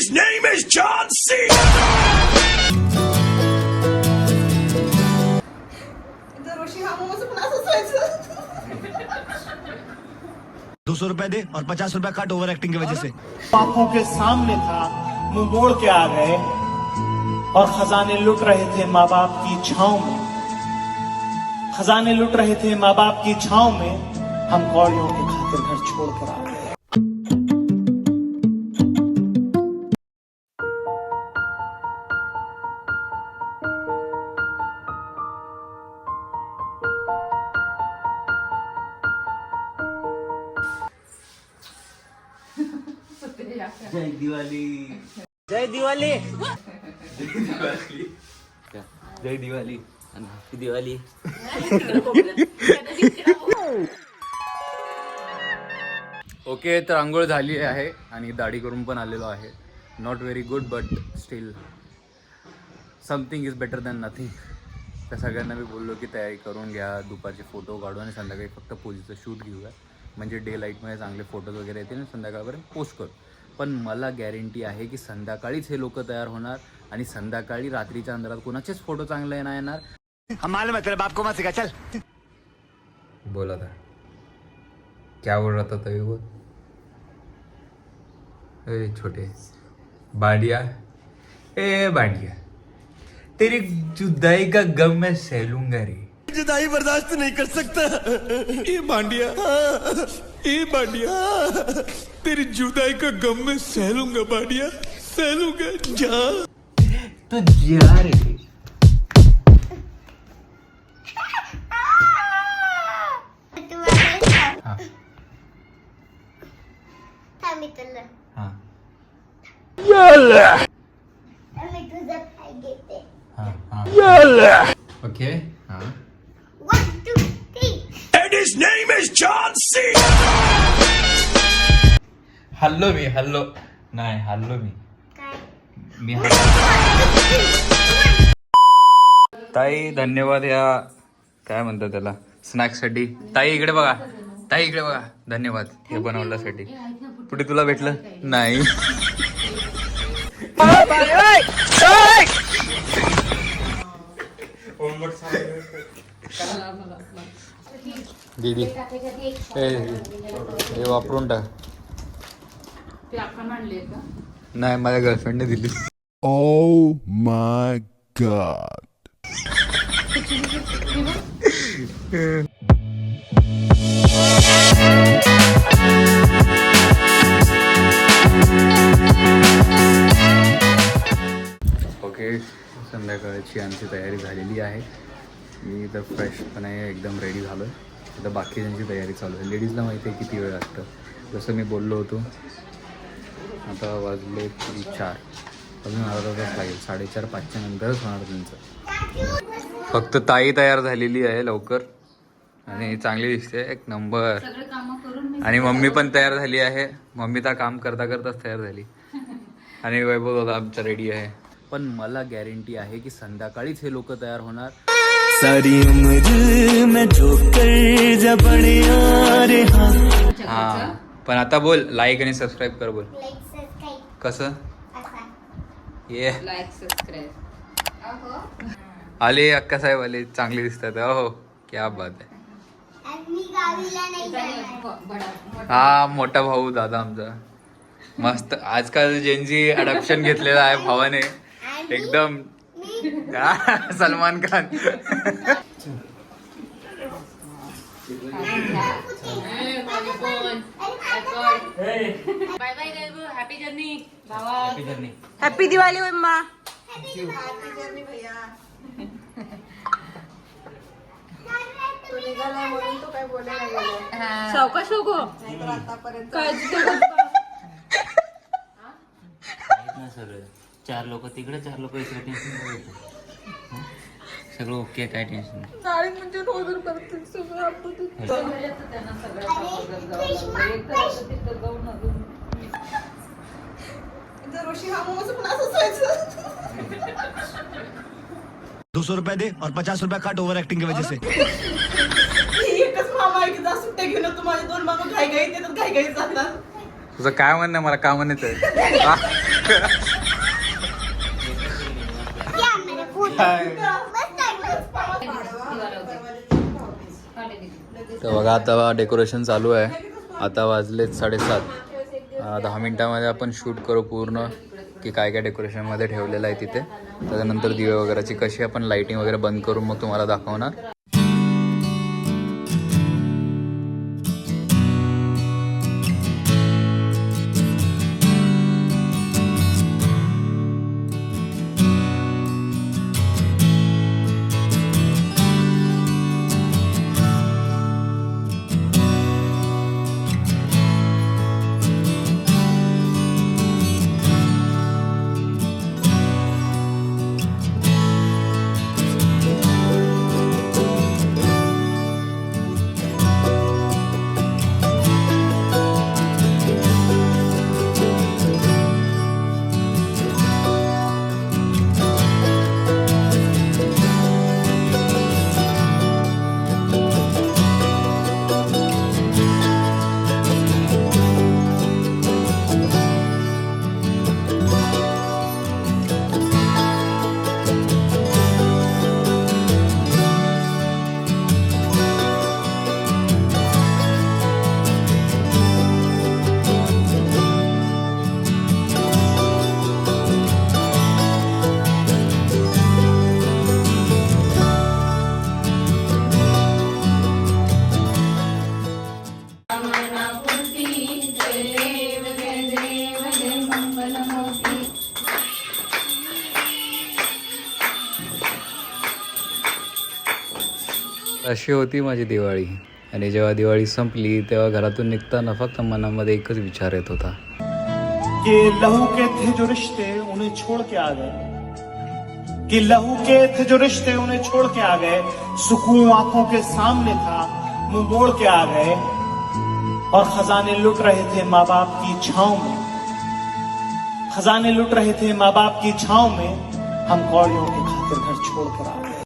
his name is John C. 200 रुपए दे और 50 रुपए काट ओवर एक्टिंग की वजह से। आंखों के सामने था, मुंह मोड़ के आ गए और खजाने लुट रहे थे माँ बाप की छांव में। खजाने लुट रहे थे माँ बाप की छांव में, हम कौड़ियों के खातिर घर छोड़ कर आ गए। जय दिवाली। जय दिवाली। जय दिवाली आणि हॅपी दिवाळी। ओके, तर आंघोळ झाली आहे आणि दाढी करून पण आलेलो आहे. Not very good but still something is better than nothing. त्या सगळ्यांना मी बोललो की तयारी करून घ्या, दुपारचे फोटो काढू आणि संध्याकाळी फक्त पोजीचं शूट घेऊया, म्हणजे डे लाईटमध्ये चांगले फोटोज वगैरे येतील आणि संध्याकाळपर्यंत पोस्ट करू. पण मला गॅरंटी आहे की संध्याकाळीच हे लोक तयार होणार आणि संध्याकाळी रात्रीच्या अंधारात कोणाचेच फोटो चांगले नाही येणार. हमारे मतलब बाप को मत सिखा, चल। बोला था क्या बोल रहा था तभी वो छोटे बांडिया, ए बांडिया तेरी जुदाई का गम मैं सह लूंगा रे। जुदाई बर्दाश्त नहीं कर सकता ये बांडिया, ये बांडिया तेरी जुदाई का गम मैं सह लूंगा बांडिया, सह लूंगा। जा तो जा रे। हाँ हाँ हाँ हाँ ओके हाँ। And his name is John C. हल्लो मी हल्लो नाही हल्लो मी ताई धन्यवाद या काय म्हणतात त्याला स्नॅक्ससाठी. ताई इकडे बघा, ताई इकडे बघा, धन्यवाद हे बनवल्यासाठी. पुढे तुला भेटलं नाही. दीदी हे वापरून टाक. नाही माझ्या गर्लफ्रेंडने दिली. Oh my God. ओके, संध्याकाळची आमची तयारी झालेली आहे. मी तर फ्रेश पण आहे, एकदम रेडी झालो आहे. आता बाकीच्यांची तयारी चालू आहे. लेडीजला माहिती आहे किती वेळ लागतं. जसं मी बोललो होतो, आता वाजले 4, अजून अर्धा तास लागेल. 4:30-5च्या नंतरच होणार त्यांचं. फक्त ताई तयार झालेली आहे लवकर आणि चांगली दिसते, एक नंबर. आणि मम्मी पण तयार झाली आहे. मम्मी तर काम करता करताच तयार झाली. आणि वैभव दादा आमचा रेडी आहे. पण मला गॅरंटी आहे की संध्याकाळीच हे लोक तयार होणार. सारी उम्र में ठोकर जब रे हा पण आता बोल लाईक आणि सबस्क्राईब कर. बोल कसं ये आले अक्का साहेब आले, चांगले दिसतात. हो क्या बात आहे. हा मोठा भाऊ दादा आमचा मस्त. आजकाल जेनजी अडॉप्शन घेतलेला आहे भावाने, एकदम Salman Khan. Bye bye happy journey भावा. Happy journey. हॅपी दिवाळी मम्मा. सावकाश हो गो. सगळं 4 लोक तिकडे, 4 लोक इकडे. टेन्शन सगळं ओके, काय टेन्शन नाही. $200 रुपए दे और 50 रुपए काट ओवर एक्टिंग की वजह से। एकच मामा आहे की जा सुट्ट्या घेऊन तुम्हाला 2 मामा घाई घाई देतात, घाई घाई जातात. तुझं काय म्हणणं आहे? मला काय म्हणायचं आहे? तर बघा आता डेकोरेशन चालू आहे. आता वाजलेत 7:30. 10 मिनिटामध्ये आपण शूट करू पूर्ण की काय काय डेकोरेशनमध्ये ठेवलेलं आहे तिथे. त्याच्यानंतर दिवे वगैरेची कशी आपण लाईटिंग वगैरे बंद करून मग तुम्हाला दाखवणार. अशी होती माझी दिवाळी. आणि जेव्हा दिवाळी संपली तेव्हा घरातून निघताना फक्त मनामध्ये एकच विचार येत होता कि लहू के थे जो रिश्ते उन्हें छोड़ के आ गए, कि लहू के थे जो रिश्ते उन्हें छोड़ के आ गए. सुकून आंखों के सामने था, मुंह मोड़ के आ गए. और खजाने लुट रहे थे माँ बाप की छांव में, खजाने लुट रहे थे माँ बाप की छांव में. हम कौड़ियों की खातिर घर छोड़ कर आ गए.